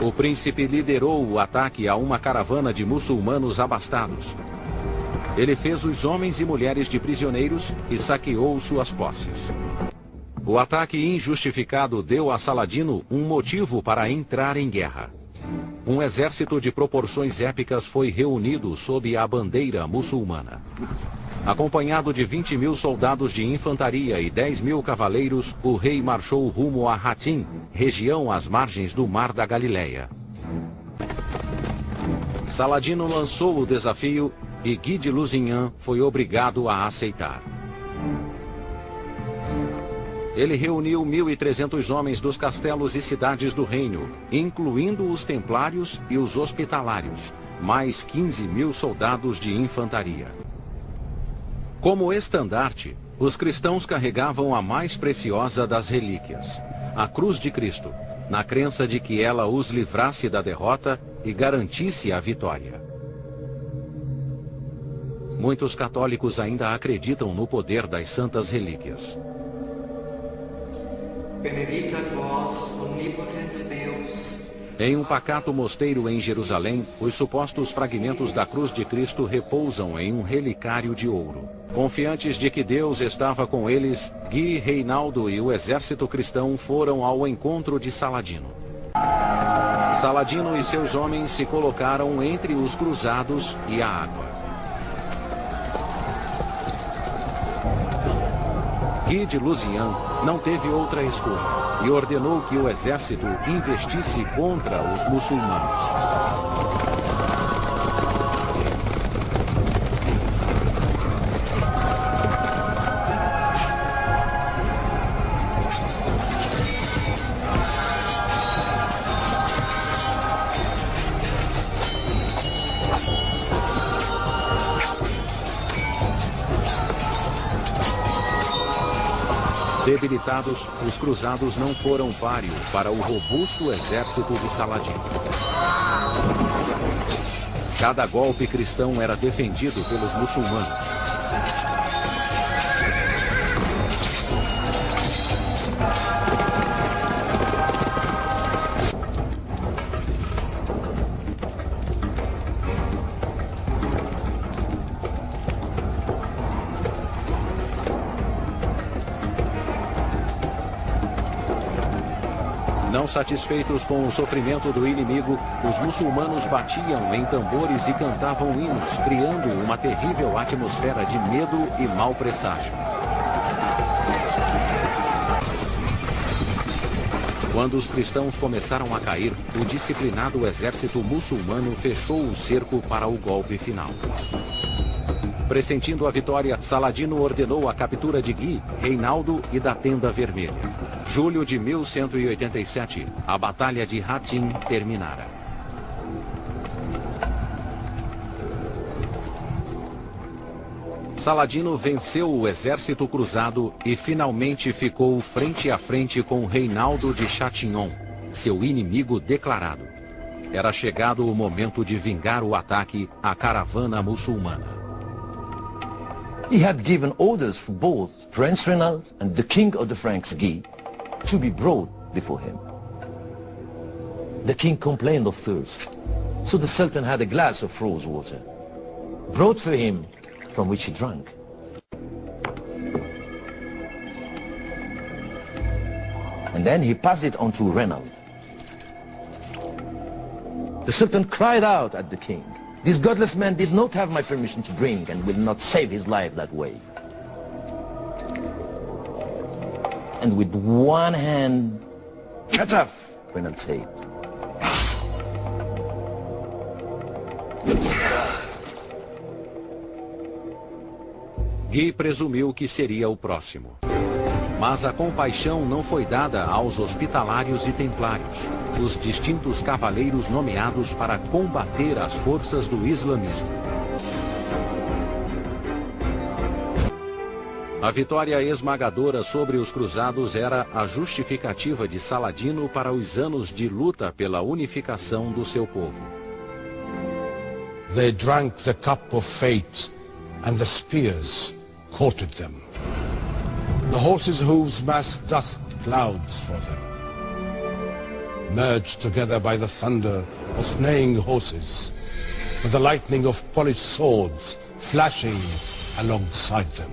O príncipe liderou o ataque a uma caravana de muçulmanos abastados. Ele fez os homens e mulheres de prisioneiros e saqueou suas posses. O ataque injustificado deu a Saladino um motivo para entrar em guerra. Um exército de proporções épicas foi reunido sob a bandeira muçulmana. Acompanhado de 20.000 soldados de infantaria e 10.000 cavaleiros, o rei marchou rumo a Hatim, região às margens do Mar da Galileia. Saladino lançou o desafio e Guy de Lusignan foi obrigado a aceitar. Ele reuniu 1.300 homens dos castelos e cidades do reino, incluindo os templários e os hospitalários, mais 15.000 soldados de infantaria. Como estandarte, os cristãos carregavam a mais preciosa das relíquias, a cruz de Cristo, na crença de que ela os livrasse da derrota e garantisse a vitória. Muitos católicos ainda acreditam no poder das santas relíquias. Benedicat vos omnipotens Deus. Em um pacato mosteiro em Jerusalém, os supostos fragmentos da cruz de Cristo repousam em um relicário de ouro. Confiantes de que Deus estava com eles, Guy, Reinaldo e o exército cristão foram ao encontro de Saladino. Saladino e seus homens se colocaram entre os cruzados e a água. Guy de Lusignan não teve outra escolha e ordenou que o exército investisse contra os muçulmanos. Debilitados, os cruzados não foram páreo para o robusto exército de Saladino. Cada golpe cristão era defendido pelos muçulmanos. Não satisfeitos com o sofrimento do inimigo, os muçulmanos batiam em tambores e cantavam hinos, criando uma terrível atmosfera de medo e mau presságio. Quando os cristãos começaram a cair, o disciplinado exército muçulmano fechou o cerco para o golpe final. Pressentindo a vitória, Saladino ordenou a captura de Guy, Reinaldo e da Tenda Vermelha. Julho de 1187, a Batalha de Hatim terminara. Saladino venceu o exército cruzado e finalmente ficou frente a frente com Reinaldo de Châtillon, seu inimigo declarado. Era chegado o momento de vingar o ataque à caravana muçulmana. He had given orders for both Prince Reynald and the king of the Franks, Guy, to be brought before him. The king complained of thirst, so the Sultan had a glass of froze water brought for him, from which he drank. And And then he passed it on to Reynald. The Sultan cried out at the king, "This godless man did not have my permission to drink and will not save his life that way." And with one hand, cut off, Reynald said. Guy presumiu que seria o próximo. Mas a compaixão não foi dada aos hospitalários e templários, os distintos cavaleiros nomeados para combater as forças do islamismo. A vitória esmagadora sobre os cruzados era a justificativa de Saladino para os anos de luta pela unificação do seu povo. They drank the cup of fate, and the spears courted them. The horses' hooves massed dust clouds for them, merged together by the thunder of neighing horses, with the lightning of polished swords flashing alongside them.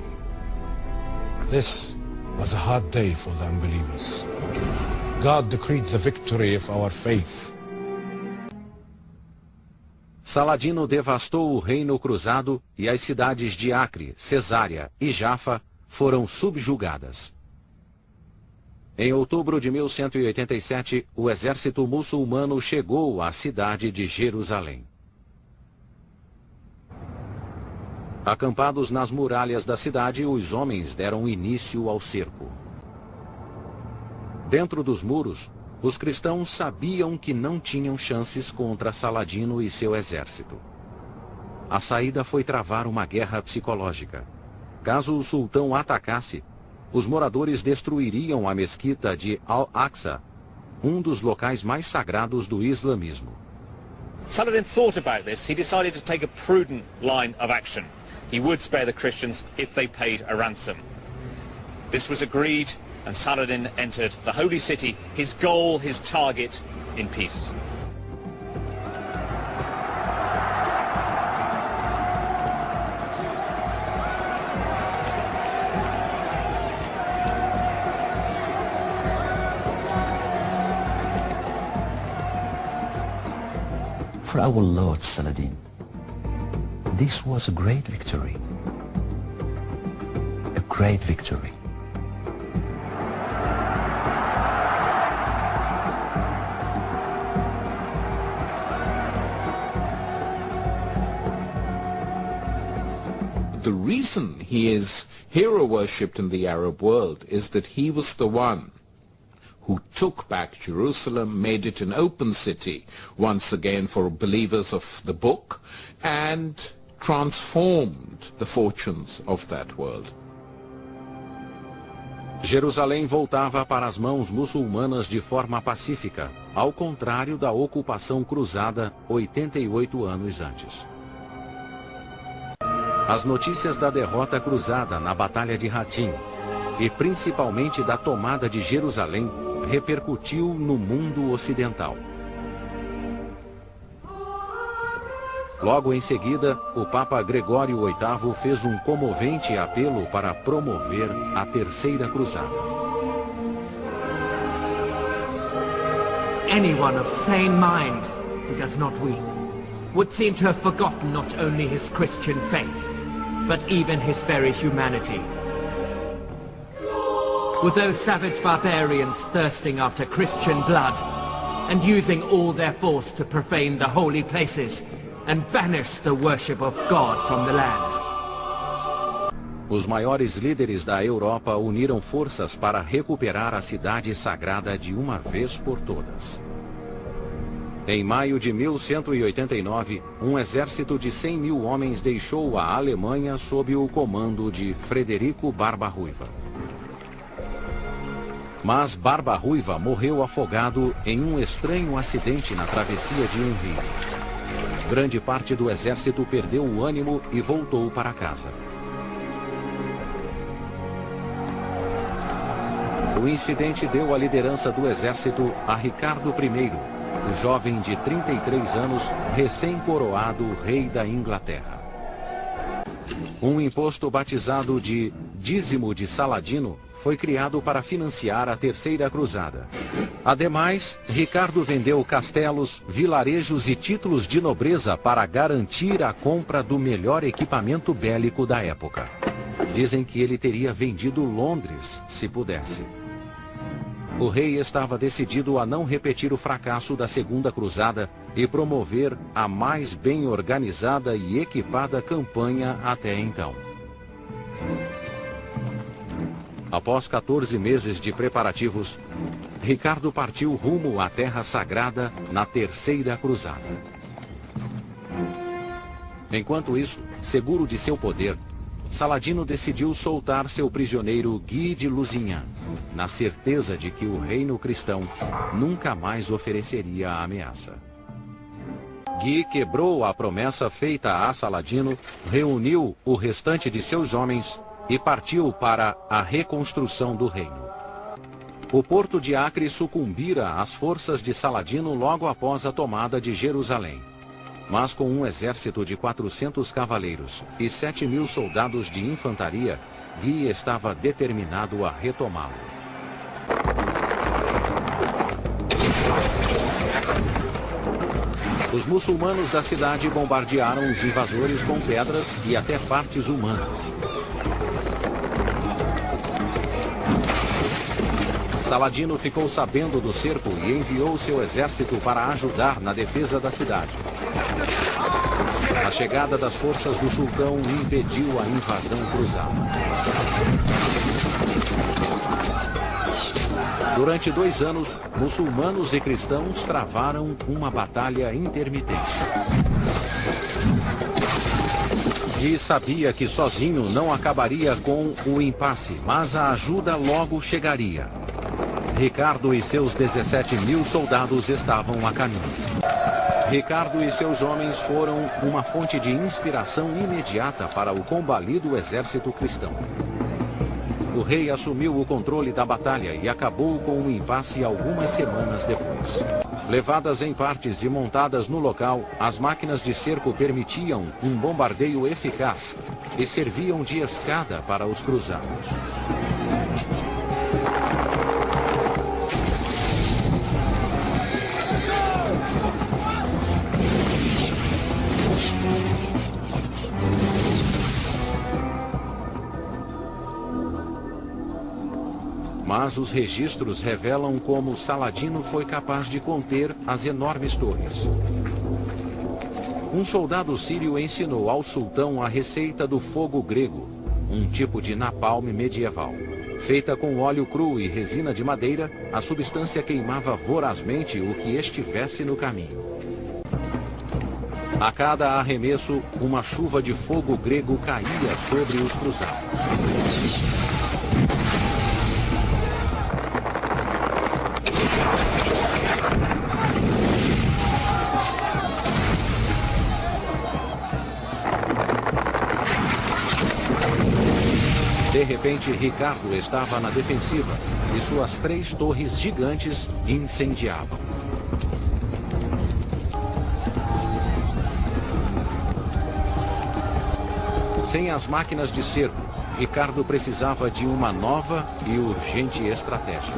This was a hard day for the unbelievers. God decreed the victory of our faith. Saladino devastou o reino cruzado e as cidades de Acre, Cesária e Jafa foram subjugadas. Em outubro de 1187, o exército muçulmano chegou à cidade de Jerusalém. Acampados nas muralhas da cidade, os homens deram início ao cerco. Dentro dos muros, os cristãos sabiam que não tinham chances contra Saladino e seu exército. A saída foi travar uma guerra psicológica. Caso o sultão atacasse, os moradores destruiriam a mesquita de Al-Aqsa, um dos locais mais sagrados do islamismo. Saladin thought about this. He decided to take a prudent line of action. He would spare the Christians if they paid a ransom. This was agreed, and Saladin entered the holy city, his goal, his target, in peace. For our Lord Saladin, this was a great victory. A great victory. The reason he is hero-worshipped in the Arab world is that he was the one who took back Jerusalem, made it an open city once again for believers of the book, and transformed the fortunes of that world. Jerusalém voltava para as mãos muçulmanas de forma pacífica, ao contrário da ocupação cruzada 88 anos antes. As notícias da derrota cruzada na Batalha de Hattin, e principalmente da tomada de Jerusalém, repercutiu no mundo ocidental. Logo em seguida, o Papa Gregório VIII fez um comovente apelo para promover a Terceira Cruzada. Anyone of sane mind who does not weep would seem to have forgotten not only his Christian faith, but even his very humanity. With those savage barbarians thirsting after Christian blood and using all their force to profane the holy places and banish the worship of God from the land. Os maiores líderes da Europa uniram forças para recuperar a cidade sagrada de uma vez por todas. Em maio de 1189, um exército de 100 mil homens deixou a Alemanha sob o comando de Frederico Barba-Ruiva. Mas Barba-Ruiva morreu afogado em um estranho acidente na travessia de um rio. Grande parte do exército perdeu o ânimo e voltou para casa. O incidente deu a liderança do exército a Ricardo I, o jovem de 33 anos, recém-coroado rei da Inglaterra. Um imposto batizado de dízimo de Saladino foi criado para financiar a Terceira Cruzada. Ademais, Ricardo vendeu castelos, vilarejos e títulos de nobreza para garantir a compra do melhor equipamento bélico da época. Dizem que ele teria vendido Londres, se pudesse. O rei estava decidido a não repetir o fracasso da Segunda Cruzada e promover a mais bem organizada e equipada campanha até então. Após 14 meses de preparativos, Ricardo partiu rumo à Terra Sagrada na Terceira Cruzada. Enquanto isso, seguro de seu poder, Saladino decidiu soltar seu prisioneiro Guy de Lusignan, na certeza de que o reino cristão nunca mais ofereceria a ameaça. Guy quebrou a promessa feita a Saladino, reuniu o restante de seus homens e partiu para a reconstrução do reino. O porto de Acre sucumbira às forças de Saladino logo após a tomada de Jerusalém. Mas com um exército de 400 cavaleiros e 7.000 soldados de infantaria, Guy estava determinado a retomá-lo. Os muçulmanos da cidade bombardearam os invasores com pedras e até partes humanas. Saladino ficou sabendo do cerco e enviou seu exército para ajudar na defesa da cidade. A chegada das forças do sultão impediu a invasão cruzada. Durante 2 anos, muçulmanos e cristãos travaram uma batalha intermitente. Guy sabia que sozinho não acabaria com o impasse, mas a ajuda logo chegaria. Ricardo e seus 17.000 soldados estavam a caminho. Ricardo e seus homens foram uma fonte de inspiração imediata para o combalido exército cristão. O rei assumiu o controle da batalha e acabou com o impasse algumas semanas depois. Levadas em partes e montadas no local, as máquinas de cerco permitiam um bombardeio eficaz e serviam de escada para os cruzados. Mas os registros revelam como Saladino foi capaz de conter as enormes torres. Um soldado sírio ensinou ao sultão a receita do fogo grego, um tipo de napalm medieval. Feita com óleo cru e resina de madeira, a substância queimava vorazmente o que estivesse no caminho. A cada arremesso, uma chuva de fogo grego caía sobre os cruzados. De repente, Ricardo estava na defensiva e suas 3 torres gigantes incendiavam. Sem as máquinas de cerco, Ricardo precisava de uma nova e urgente estratégia.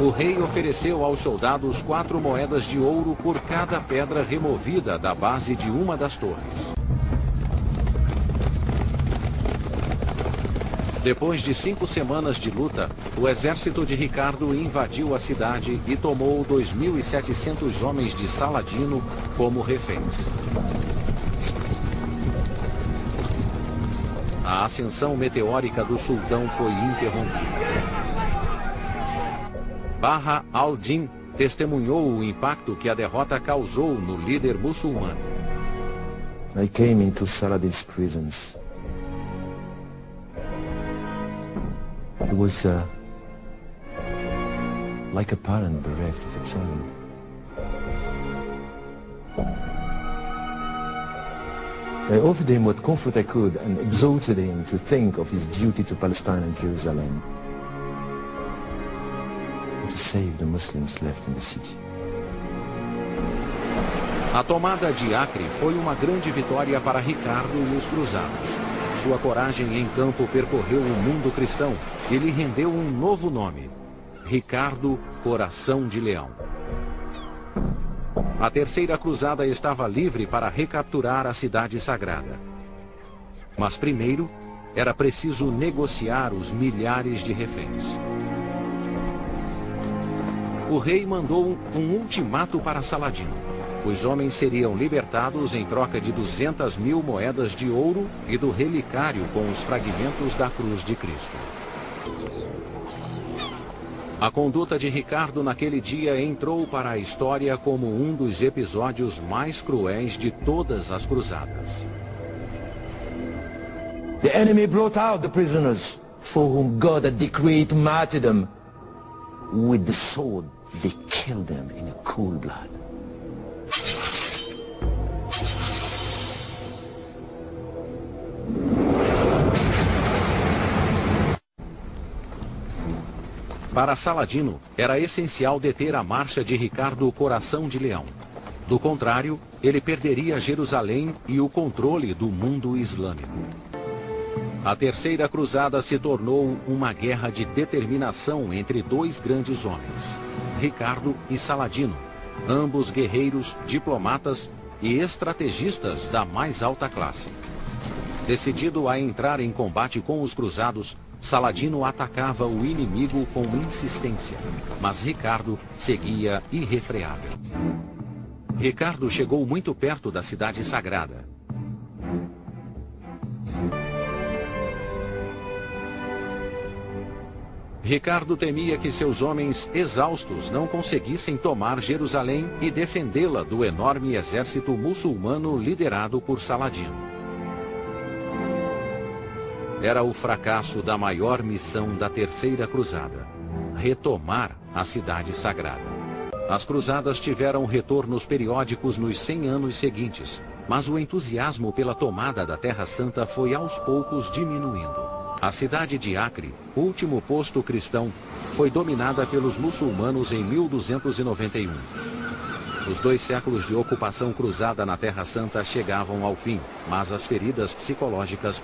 O rei ofereceu aos soldados 4 moedas de ouro por cada pedra removida da base de uma das torres. Depois de 5 semanas de luta, o exército de Ricardo invadiu a cidade e tomou 2.700 homens de Saladino como reféns. A ascensão meteórica do sultão foi interrompida. Baha al-Din testemunhou o impacto que a derrota causou no líder muçulmano. I came into Saladin's prisons. It was like a parent bereft of a child. I offered him what comfort I could and exhorted him to think of his duty to Palestine and Jerusalem, and to save the Muslims left in the city. A tomada de Acre foi uma grande vitória para Ricardo e os cruzados. Sua coragem em campo percorreu o mundo cristão e lhe rendeu um novo nome: Ricardo Coração de Leão. A Terceira Cruzada estava livre para recapturar a cidade sagrada. Mas primeiro, era preciso negociar os milhares de reféns. O rei mandou um ultimato para Saladino. Os homens seriam libertados em troca de 200.000 moedas de ouro e do relicário com os fragmentos da cruz de Cristo. A conduta de Ricardo naquele dia entrou para a história como um dos episódios mais cruéis de todas as cruzadas. The enemy brought out the prisoners for whom God had decreed martyrdom. With the sword, they killed them in cool blood. Para Saladino, era essencial deter a marcha de Ricardo Coração de Leão. Do contrário, ele perderia Jerusalém e o controle do mundo islâmico. A Terceira Cruzada se tornou uma guerra de determinação entre dois grandes homens, Ricardo e Saladino, ambos guerreiros, diplomatas e estrategistas da mais alta classe. Decidido a entrar em combate com os cruzados, Saladino atacava o inimigo com insistência, mas Ricardo seguia irrefreável. Ricardo chegou muito perto da cidade sagrada. Ricardo temia que seus homens exaustos não conseguissem tomar Jerusalém e defendê-la do enorme exército muçulmano liderado por Saladino. Era o fracasso da maior missão da Terceira Cruzada: retomar a cidade sagrada. As cruzadas tiveram retornos periódicos nos 100 anos seguintes, mas o entusiasmo pela tomada da Terra Santa foi aos poucos diminuindo. A cidade de Acre, último posto cristão, foi dominada pelos muçulmanos em 1291. Os 2 séculos de ocupação cruzada na Terra Santa chegavam ao fim, mas as feridas psicológicas